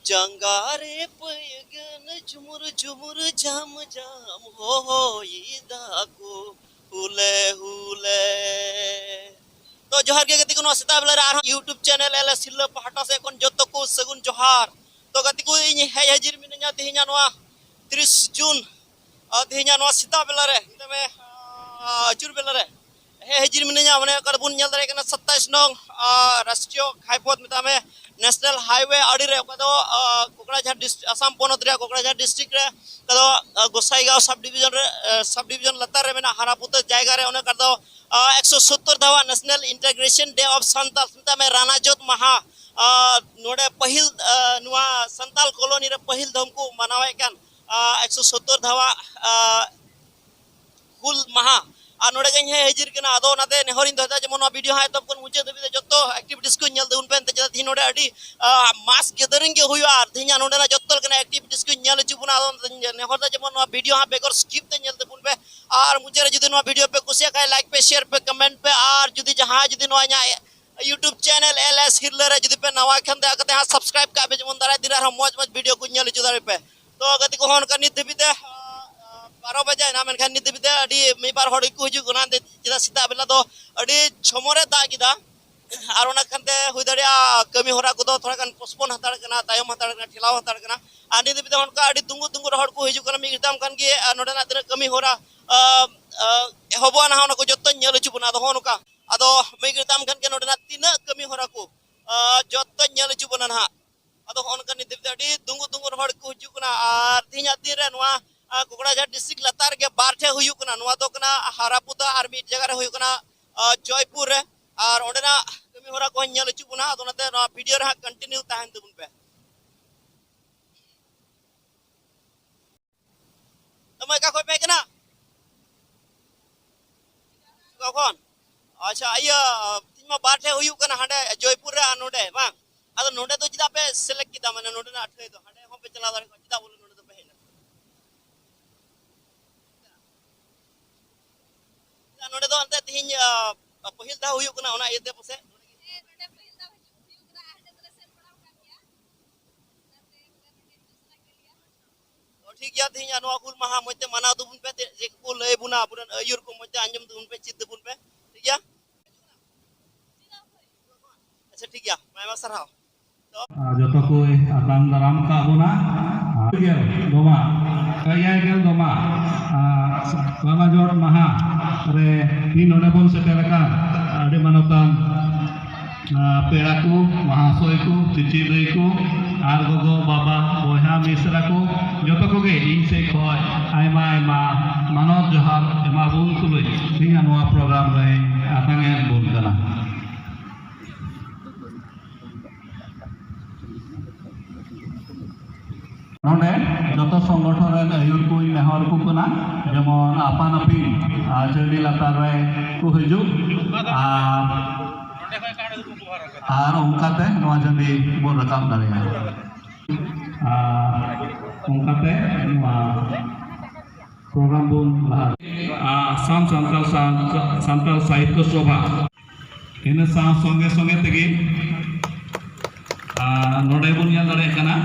जंगारे पयगन झुमुर झुमुर झम झम हो दाको हुले हुले। तो जोहार के गति को सेता बेला रे यूट्यूब चैनल एल सिल्ला पहाटा से कोन जतो को सगुन जोहार। तो गति को इन हे हाजिर मिनया तेहिया नवा 30 जून तेहिया नवा सेता बेला रे तमे अचुर बेला रे हे हाजिर मिनया माने कर बुन नेल दारे कना 27 नंग राष्ट्रीय हाईपथ मितामे नेशनल हाईवे आड़ी रे कदो कोकराझार आसाम पोनत रे कोकराझार डिस्ट्रिक्ट रे कदो गोसाईगांव सब डिवीजन लतार रे मेना हारापुत जायगा रे ओने कदो 170 धावा national integration day of Santal मितामे रानाजोत महा नोडे पहिल नुआ संताल कॉलोनी रे पहिल धम को मनावे कान 170 धावा हुल महा और नोडे गई है हजिर के ना आदो नाते नेहरिन दहता जमन वीडियो है तब कोन मुझे दबी जत्तो एक्टिविटीज को नेल देउन पेन ते थी नोडे अडी मास गैदरिंग के हुआ आर थिना नोडे ना जत्तल के एक्टिविटीज को नेल जुबुना आदो नेहरता जमन वीडियो हा बेकर स्किप ते नेल देबुन पे और मुझे जदी नो वीडियो पे कुसिया काय लाइक पे शेयर पे कमेंट पे और जदी जहां जदी नो न्या यूट्यूब चैनल एलएस हिरले रे जदी पे नवा खन दे कते सब्सक्राइब का बे जमन दारा दिरा मौज मौज वीडियो को नेल जुदारे पे तो गति को होन का नित दबिते 12 बजे ना मेनखान नित दबिते अडी मी बार हड़ को हिजु गुना दे चिदा सीता बेला दो अडी छमरे दागिदा और ओना खनते हुई दरिया कमी होरा को दो थोड़ा कन पोस्टपोन हताड़ कना तायम हताड़ कना ठिलाव हताड़ कना आनी दबिते होन का अडी दुंगु दुंगु हड़ को हिजु कना मी गिताम कन के नोडे ना तिना कमी होरा एहबवा ना को जत्तो नेल छु बना दो होन का आदो मी गिताम कन के नोडे ना तिना कमी होरा को जत्तो नेल छु बना ना आदो होन का नि दबिते अडी दुंगु दुंगु हड़ को हिजु कना आर तिना तीरे नवा कोकराझार डिस्ट्रिक्ट लतार के बारठे हुई कना हारापुता और मिट जगह हुई जयपुर रे और ओडेना कमी होरा को नेल चुबुना अदोनाते वीडियो रे कंटिन्यू ताहन तबुन पे तमे का कोई पे कना कखन अच्छा आइया तिमा बारठे हुई कना हडे जयपुर रे नोडे बा अदो नोडे तो जिदा पे सेलेक्ट किदा माने नोडे ना अठे तो हडे हम पे चला दारे जिदा बोले नोडे तो पे हेना नोडे दो अंते तिहिन पहिल दा हुई कना ओना एते पसे नोडे पहिल दा हुई कना आडे तरे सेन पड़ाव का गया तो ठीक या तिहिन नवा कुल महा मते मना दुबुन पे जे को लय बुना पुरन अयुर को मते अंजम दुबुन पे चित दुबुन पे ठीक या अच्छा ठीक या मैं सरहाव जतो को आताम दाराम का बोना गेल दोमा कया गेल दोमा लामा जोड़ महा रे तीन नोडे बोन सेटेल का आडे मानतान पेड़ा को महाशय को चिची दई को आर गोगो बाबा बोहा मिश्रा को जतो को गे इन से खय आयमा आयमा मानव जोहार एमा बुन तुलै तिना नोआ प्रोग्राम रे आतांगे बुन कना नोडे जतो संगठन रे आयुर को नेहर को कना जेमन आपान अपी जड़ी लतार रे को हिजु आर उनकाते नोआ जंदी बोन रकाम दारिया उनकाते नोआ प्रोग्राम बोन लहा आसाम संताल साहित्य सभा इन सा संगे संगे तेगी नोडे बोन नेल दारे कना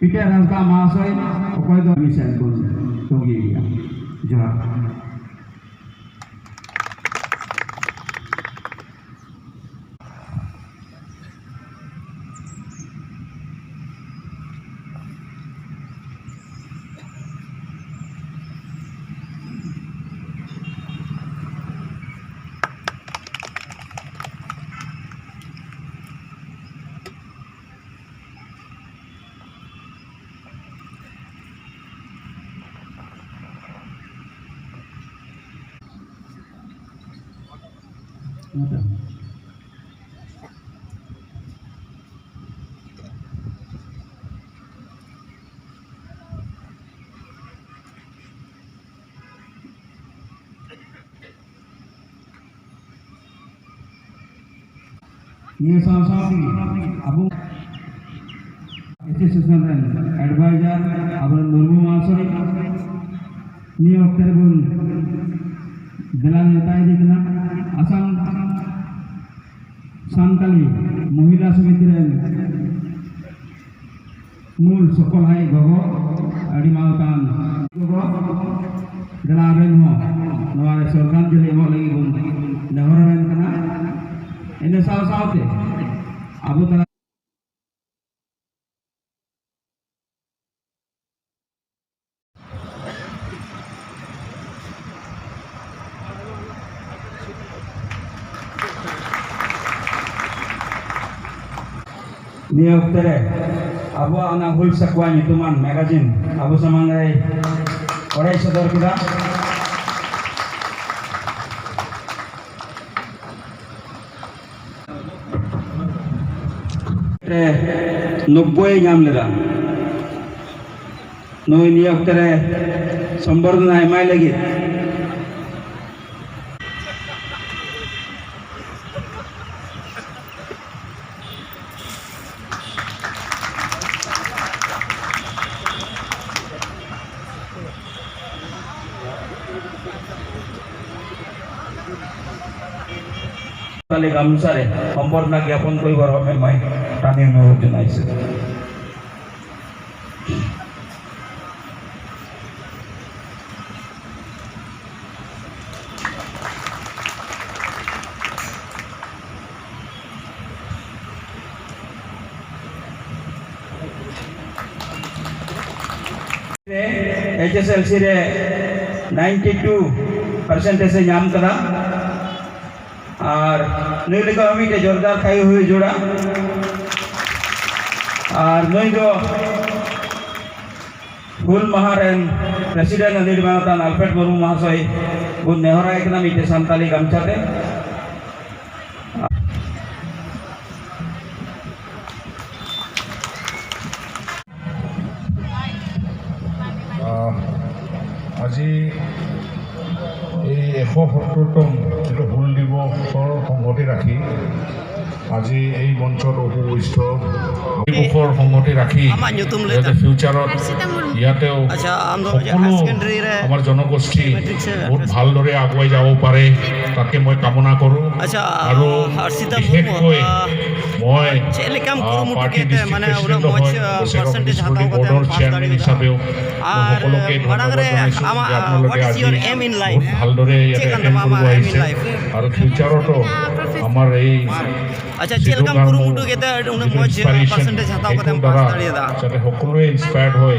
पीटे रास्ता महाशय अकय दो मिशन को तोगी गया जोहार Ini sama-sama Abu Assistant Advisor Abu Nurmu Masuri ini waktu pun jalan nyatai di kena asam Santali Mahila Sumitiran Mul Sokol Hai Gogo Adi Mautan Gogo jalan Renho Nawar Sorkan Jeli Mo lagi pun Nahoran kena ini salah-salah deh Abu Talha ini waktu Abu anak hul sakwa nyutuman magazine Abu samangai orang sodor kita नब्बे नाम लेदा नई निया उतरे संबर्धना एमाय लगी তালে গামছাৰে সম্বৰ্ধনা জ্ঞাপন কৰিবৰ বাবে মই টানি অনুৰোধ জনাইছোঁ HSLC रे 92% से नाम करा और नई को हमी के जोरदार खाई हुई जोड़ा और नई जो हुल महारेन प्रेसिडेंट नदीर मानतान अल्फ्रेड मुर्मू महाशय बुन नेहरा एकना मीटे सान्ताली गामछाते আজি এই ১৭০তম যিটো হুল দিৱসৰ সংগতি ৰাখি আজি এই মঞ্চত উপবিষ্ট দিৱসৰ সংগতি ৰাখি ফিউচাৰত ইয়াতেও সকলো আমাৰ জনগোষ্ঠী বহুত ভালদৰে আগুৱাই যাব পাৰে তাকে মই কামনা কৰোঁ আৰু বিশেষকৈ মই পাৰ্টি ডিষ্ট্ৰিক্ট প্ৰেচিডেণ্ট বৰ্ডৰ চেয়াৰমেন হিচাপেও সকলোকে ধন্যবাদ জনাইছোঁ যে আপোনালোকে আজি বহুত ভালদৰে ইয়াতে এটেণ্ড কৰিব আহিছে আৰু ফিউচাৰতো আমাৰ এই যাতে সকলোৱে ইনস্পায়াৰ্ড হৈ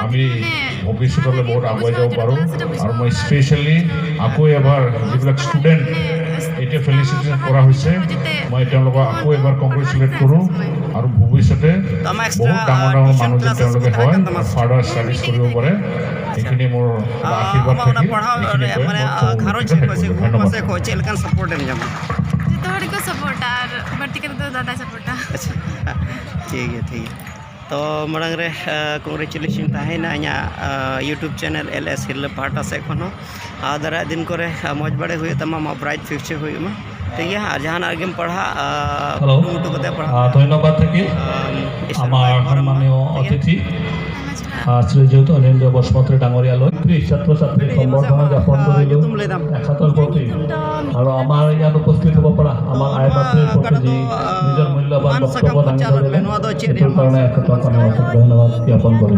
আমি ভৱিষ্যতলৈ বহুত আগুৱাই যাব পাৰোঁ আৰু মই স্পেচিয়েলি আকৌ এবাৰ যিবিলাক ষ্টুডেণ্ট এতিয়া ফেলিচিটেশ্যন কৰা হৈছে মই তেওঁলোকক আকৌ এবাৰ কংগ্ৰেচুলেট কৰোঁ আৰু ভৱিষ্যতে বহুত ডাঙৰ ডাঙৰ মানুহ যেন তেওঁলোকে হয় ফাৰ্ডাৰ ষ্টাডিজ কৰিব পাৰে এইখিনি মোৰ আশীৰ্বাদ থাকিল ठीक है तो मांग रे कंग्रेचुलेशन तहना यूट्यूब चैनल LS हिरल पाटा से दारा दिन को मज बड़े हुए तमाम ब्राइट फ्यूचर हुआ ठीक है और जहाँ आगे पढ़ा धन्यवाद थी सम्मानीय अतिथि श्रीजुत अनिल बसुमतारी डांगरियाल छात्र छात्री सम्बर्धना ज्ञापन कर प्रति और आमार इतना उपस्थित हब पड़ा आए मातृर प्रति जी निजर मूल्यवान बक्तव्य धन्यवाद ज्ञापन कर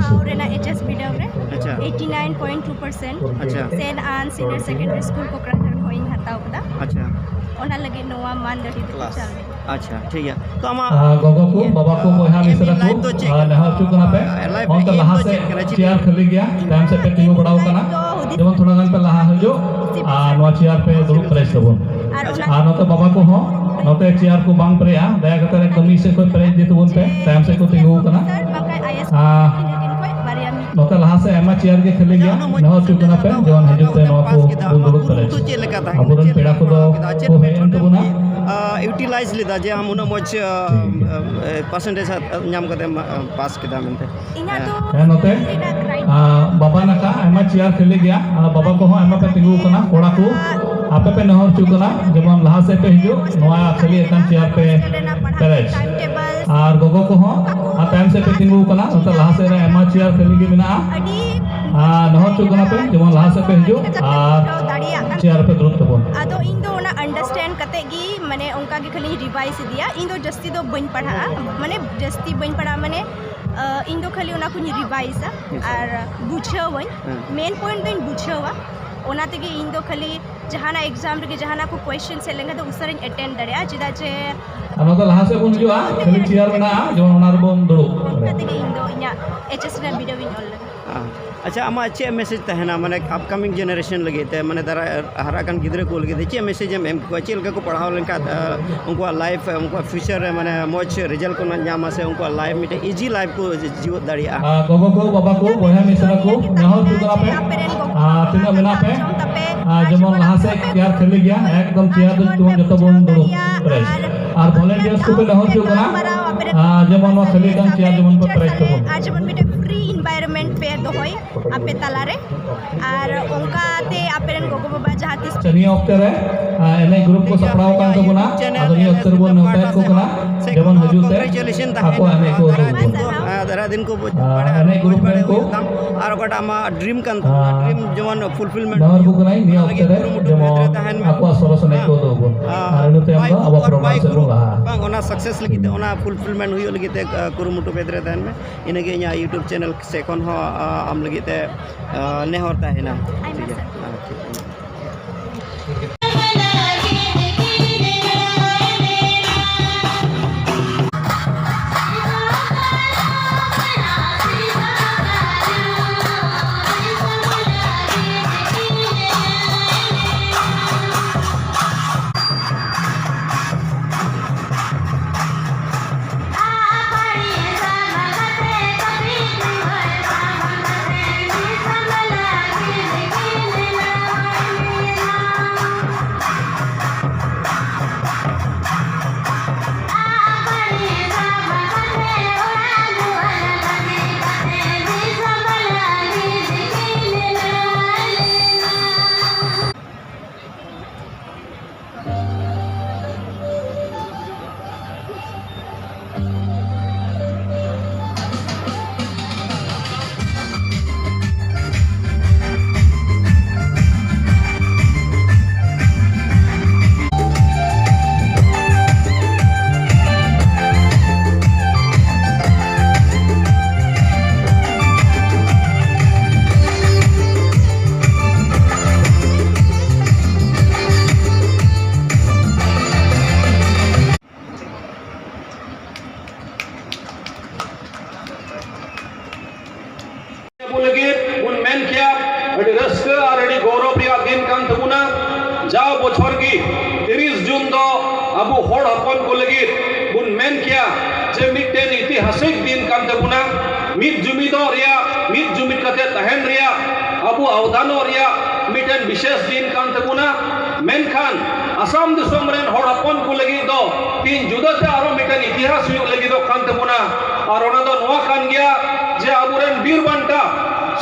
अच्छा ठीक है तो गगो को बाबा को बहा मिसरा को नहा चुकना पे हम तो लहा से चेयर खाली गया टाइम से पे तिंगु बड़ाव कना जेमन थोड़ा गान पे लहा हो जो नवा चेयर पे दुरुब प्रेस तबन नते बाबा को हो नते चेयर को बांग प्रेया दया करते एकदम से कोई प्रेस दे तबन पे टाइम से को तिंगु कना नते लहा से एमा चेयर के खाली गया नहा चुकना पे जेमन हजूते नवा को दुरुब प्रेस अबुरन पेड़ा को दो को हेन तबना यूटिलाइज लेदा जे हम उना मज परसेंटेज नाम करते पास किदा मेनते नते बाबा नका एमा चेयर खाली गया बाबा को हो एमा पे तिंगु कना कोड़ा को आपे पे नहर चुकना जेमन लहा से पे हिजो नवा खाली एकान चेयर पे पेरेज और गोगो को हो टाइम से पे तिंगु कना उनका लाहा से रे एमा चेयर खाली गे मेना नहर चुक कना पे जेमन लाहा से पे हिजो और चेयर पे दुरुब तबन आदो इन दो ना अंडरस्टैंड कते गी माने उनका के खाली रिवाइज दिया इन दो जस्ती दो बन पढ़ा माने जस्ती बन पढ़ा माने इन दो खाली उना कुछ रिवाइज और बुझावन मेन पॉइंट दिन बुझावा ओना तेगे इन दो खाली जहाना एग्जाम रे जहाना को क्वेश्चन से लेंगे तो उसरन अटेंड दरिया चिदा जे अनो तो लाहा से बन हिजो खाली चेयर मेना जेमन ओना रे बन दुरुब ओना तेगे इन दो इना एचएस रे वीडियो विन ऑल अच्छा आमा चे मैसेज तहना माने अपकमिंग जनरेशन लगे ते माने दरा हरा कान गिदरे को लगे चे मैसेज एम को चे लगा को पढ़ाव लेका उनको लाइफ उनको फ्यूचर रे माने मोच रिजल्ट को नामा से उनको लाइफ मिटे इजी लाइफ को जीव दाड़िया गोगो को बाबा को बोया मिसरा को नहर चुकना पे तिना मेना पे जेमन लाहा से चेयर खाली गया एकदम चेयर दो तुम जतो बन दुरुब प्रेस और वॉलंटियर्स को पे नहर चुकना जेमन वा खाली दम चेयर जेमन पे प्रेस तबन आज जेमन मिटे फ्री एनवायरनमेंट पे दोहई आपे तालारे और उनका ते आपेरन गोगो बाबा जहाँ तीस चनिया ऑक्टर है एने ग्रुप को सपड़ाव कान तो बुना आदमी ऑक्टर बोल नोटा को कना जेमन हजू से आपको एने को दरा दिन को एने ग्रुप में को और ओकटा मा ड्रीम कान ड्रीम जेमन फुलफिलमेंट नहर को कनाई नि ऑक्टर है जेमन आपको सोलुशन को दो बोल और नो ते हम अब प्रोग्राम से होगा बांग ओना सक्सेस लगी ते ओना फुलफिलमेंट हुई लगी ते कुरुमुटु पेदरे तहन में इनगे इना यूट्यूब चैनल से कोन हो आम लगी ते नेहर तहना ठीक है जाओ बछर की 30 जून दो अबो होड़ हपन को लगी बुन मेन किया जे मिटेन ऐतिहासिक दिन कान तबुना मिट जुमिदो रिया मिट जुमिद कते तहन रिया अबो अवदानो रिया मिटेन विशेष दिन कान तबुना मेनखान आसाम दिसोम रेन होड़ हपन को लगी दो तीन जुदाते आरो मिटेन इतिहास हुई लगी दो कान तबुना और ओना दो नोआ कान गया जे अबुरेन बीर बांटा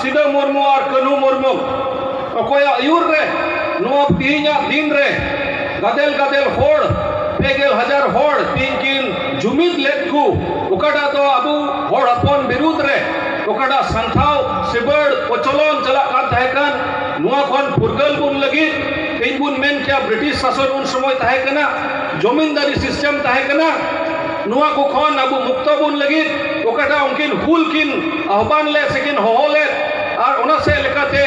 सिदो मुर्मू और कनु मुर्मू अकोया आयुर रे नोआ तीना दिन रे गदेल गदेल होड़ 10,000 होड़ तीन किन जुमिद लेकु उकड़ा तो अबु होड़ अपन विरुद्ध रे उकड़ा संथाव सिबड़ पचलन चला कान तहकन नोआ खन फुरगल बुन लगी तीन बुन मेन क्या ब्रिटिश शासन उन समय तहकना जमींदारी सिस्टम तहकना नोआ को खन अबु मुक्त बुन लगी उकड़ा उनकिन हुल किन आह्वान ले सकिन होले और ओना से लेकाते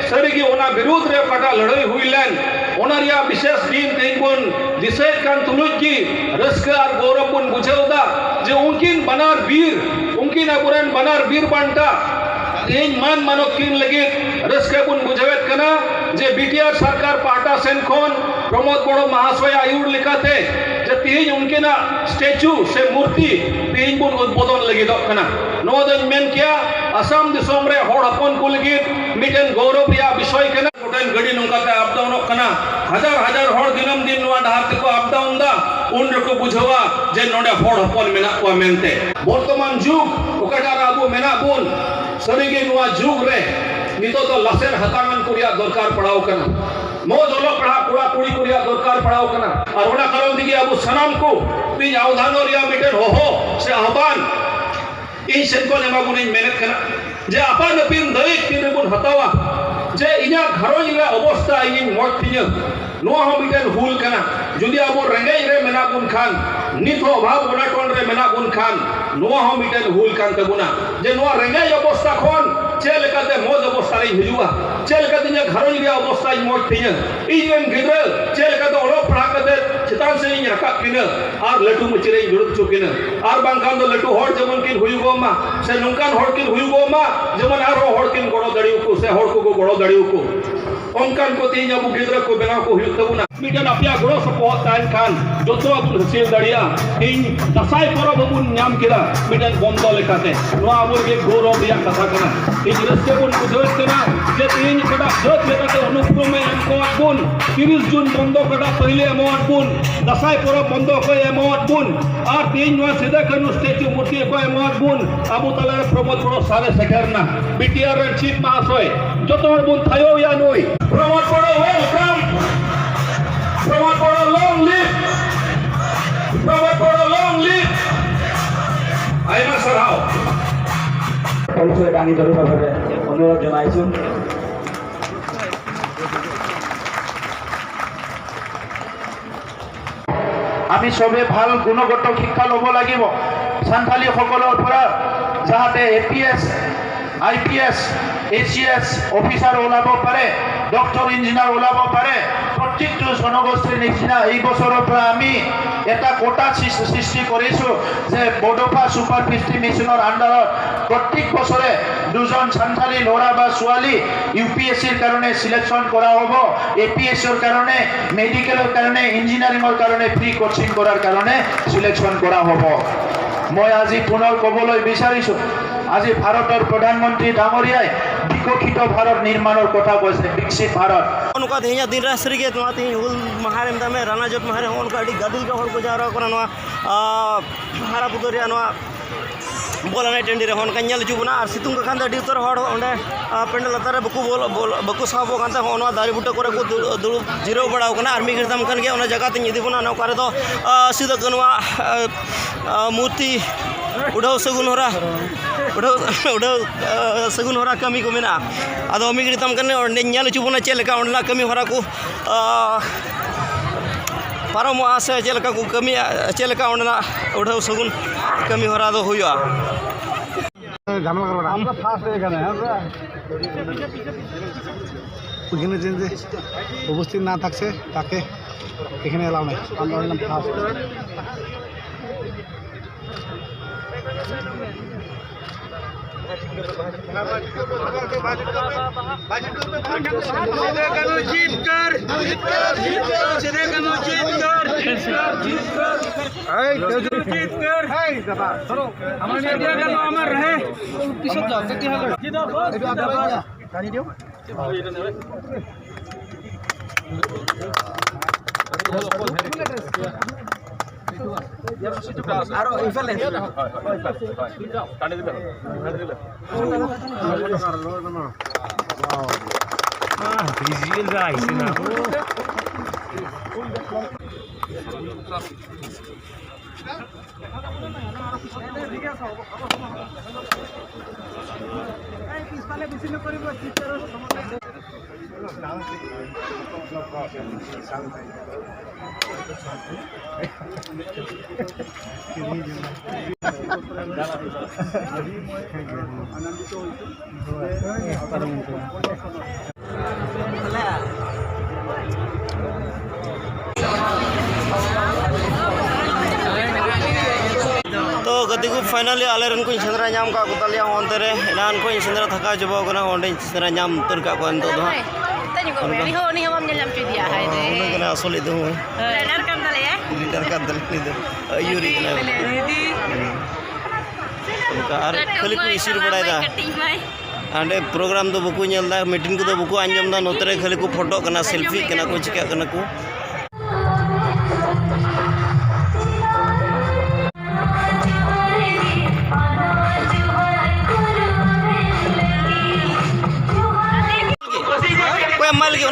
सरीगी ओना विरुद्ध रे कटा लड़ाई हुई लेन ओना रिया विशेष दिन तीन बुन दिसे कान तुलुज की रस्क और गौरव बुन बुझेउदा जे उनकिन बनार वीर उनकिन अबुरन बनार वीर बांटा तीन मान मानक किन लगी रस्क बुन बुझेवेत कना जे बीटीआर सरकार पाटा सेन खोन प्रमोद बड़ो महाशय आयुर लिखाते जे तीन उनकिना स्टैचू से मूर्ति तीन बुन उद्बोधन लगी दो कना नो दिन मेन किया असम दिसोम रे होड़ हपन को लगी मिटेन गौरव या विषय कना गोटेन गड़ी नोंकाते अप डाउन कना हजार हजार होड़ दिनम दिन नोआ डाहार को अप डाउन दा उन रको बुझवा जे नोडे होड़ हपन मेना को मेनते वर्तमान जुग ओकाटा आबो मेना बुन सरीगे नोआ जुग रे नितो तो लासेर हतांगन कुरिया दरकार पड़ाव कना मोज ओलो पढ़ा कोड़ा कुड़ी को दरकार पड़ाव कना और ओना कारण दिगे अब सनाम को तीन अवधानो रिया मिटन हो से आह्वान इन सेन को नेमा गुन मेहनत कना जे आपा नपिन दरेक तीन गुन हतावा जे इना घरोज रे अवस्था इन मोट थिया नो हो मिटन हुल कना जुदी अब रेंगे रे मेना गुन खान नित हो भाव ओनाटन रे मेना गुन खान नो हो मिटन हुल कान तबुना जे नो रेंगे अवस्था खोन चेल कते मोज अवस्था रे हिजुआ चेल कते ने घरोज रे अवस्था मोट थिया इन गिद्र चेल कते ओलो पढ़ा कते चितान से इन रका किन और लटू मचिरे जुड़त चुकिन और बांखान दो लटू होड़ जमन किन हुयुगो मा से नुंकान होड़ किन हुयुगो मा जमन आरो होड़ किन गोड़ो दड़ियो को से होड़ को गोड़ो दड़ियो को onkan ko tinya bu गिद्र को बेना को हुयुग तबुना मिटन अपया गोड़ो सपोहत तान खान जोतो अबुन हसिल दड़िया इन दसाई परब अबुन नाम किदा मिटन बंदो लेकाते नो आबुर के गौरव रिया कथा कना इन रस्ते बुन बुझोत कना जे इन कटा जोत लेकाते अनुक्रमे एमको बुन 30 जून बंदो कटा पहले एमोट बुन दसाई परब बंदो को एमोट बुन और तीन नो सीधा कनु स्टैच्यू मूर्ति को एमोट बुन आबु तलारे प्रमोद बड़ो सारे सेठरना बीटीआर रे चीफ महाशय जोतो बुन थायो या नोई प्रमोद बड़ो वेलकम प्रमोद बड़ो लॉन्ग लिव प्रमोद बड़ो लॉन्ग लिव आइमा सराव परिचय दाঙি ধৰিবৰ বাবে অনুৰোধ জনাইছো আমি সবে ভাল গুণগত শিক্ষা ল'ব লাগিব সান্থালী সকলৰ পৰা যাতে এপিএস আইপিএস এসিএস অফিসার ওলাব পারে ডক্টর ইঞ্জিনিয়ার ওলাব পারে প্রত্যেকটো জনগোষ্ঠীর নিচিনা এই বছৰৰ পৰা আমি এটা কোটা সৃষ্টি কৰিছো যে বডোফা সুপার 50 মিশনের আন্ডাৰত প্রত্যেক বছরে দুজন সান্থালী ল'ৰা বা ছোৱালী ইউপিএসসিৰ কাৰণে সিলেকশন কৰা হ'ব এপিএসসিৰ কাৰণে মেডিকেলৰ কাৰণে ইঞ্জিনিয়াৰিংৰ কাৰণে ফ্ৰী কোচিং কৰাৰ কাৰণে সিলেকশন কৰা হ'ব মই আজি পুনৰ ক'বলৈ বিচাৰিছো আজি ভাৰতৰ প্ৰধানমন্ত্ৰী ডাঙৰীয়াই বিকশিত ভাৰত নিৰ্মাণৰ কথা কৈছে বিকশিত ভাৰত उनका तेज दिन रास्त्री के तेज हुल महारे में राना जब महारे उनका गदिल का हर को जारा हारा पुतरिया बोला नहीं टेंडी हन का नल चुबना और सितुंग का खान डी उतर हड़ ओंडे पेंडल लतारे बकु बोल बकु साबो कांता होना दारी बुट्टा करे को दुड़ुब जिरो बड़ा कना आर्मी गिरदम कन के ओना जगह ते इदी बना नौकारे तो सीधा कनवा मूर्ति उड़ाव सगुन होरा उड़ाव सगुन होरा कमी को मेना आदो आर्मी गिरदम कने ओंडे नल चुबना चेलका ओंडला कमी होरा को पारम आसे चेलका को कमी चेलका ओंडना उड़ाव सगुन कमी होरा दो हुआ আমরা ফার্স্ট এখানে আমরা ওখানে যে উপস্থিত না থাকছে তাকে এখানে এলাও নাই আমরা হলাম ফার্স্ট আমার রহে পিছত যাও গাড়ি দিও আরো ইফালে টানি দিলে ভিজুয়াল আইছে না পিছফালে বেশি নকৰিব টিচাৰৰ तो गति को फाइनली आले रन को सेंद्रा नाम का गुतालिया होंते रे एलान को सेंद्रा थका जबो कना ओंडे सेंद्रा नाम तर का कोन तो tanya ko ni ho mam nyalam tu dia hai de ओंडे कना असल इदु ladar kan tale ya leader का दल इदु यूरी कना उनका आर खाली को इसिर बड़ाय दा आंडे प्रोग्राम तो बुकु नेलदा मीटिंग को तो बुकु आंजम दा नोतरे खाली को फोटो कना सेल्फी कना को चिका कना को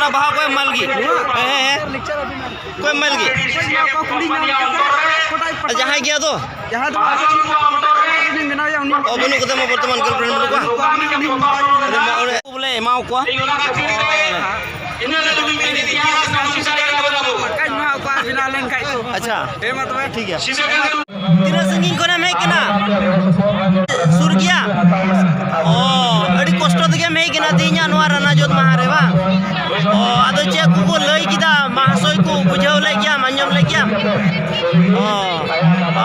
ᱚᱱᱟ ᱵᱟᱦᱟ ᱠᱚ ᱮᱢᱟᱞ ᱜᱮ ᱦᱮᱸ ᱠᱚ ᱮᱢᱟᱞ ᱜᱮ ᱡᱟᱦᱟᱸᱭ ᱜᱮ ᱟᱫᱚ ᱵᱟᱹᱱᱩᱜ ᱠᱟᱫᱟ ᱢᱟ ᱵᱚᱨᱛᱚᱢᱟᱱ ᱜᱟᱨᱞᱯᱷᱨᱮন্ড ᱵᱟᱹᱱᱩᱜ ᱠᱚᱣᱟ ᱵᱚᱞᱮ ᱮᱢᱟᱣ ᱠᱚᱣᱟ अच्छा ठीक है तीना संगीन कोने में किना सुर गया ओ अड़ी कष्ट दिगे में किना तीना नोआ रानाजोत महारे बा ओ आदो चे को लई किदा महासोय को बुझाव ले गया मान्यम ले गया ओ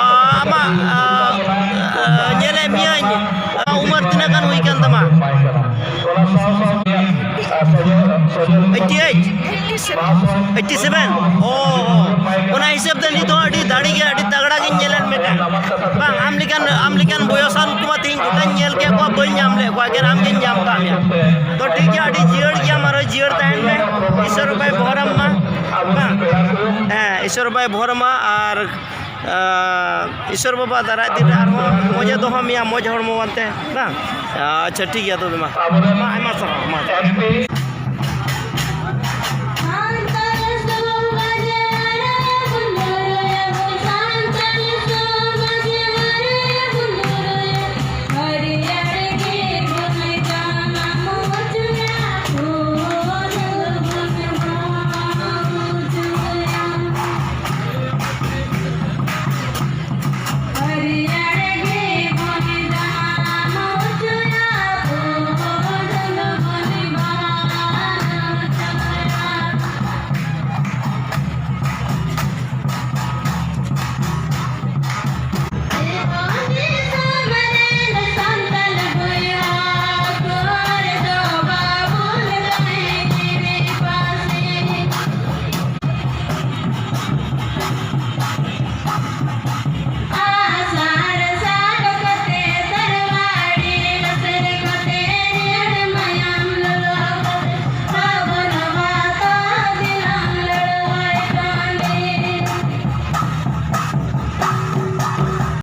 आमा नेले मियाñ उमर tina kan हुई kan तमा 87 ओना हिसाब दे नितो अडी दाड़ी के अडी तगड़ा के नेलन मेटा बांग आम लिकान बोयसान कुमा तीन गोटा नेल के को बल नाम ले को के नाम के नाम का में तो ठीक है अडी जियड़ के मारो जियड़ ताहन में ईश्वर भाई भोरम मा ईश्वर भाई भोरमा और ईश्वर बाबा दाराय दिन मजे दो हम या मज हड़मो बनते बांग अच्छा ठीक है तो मा आयमा सर मा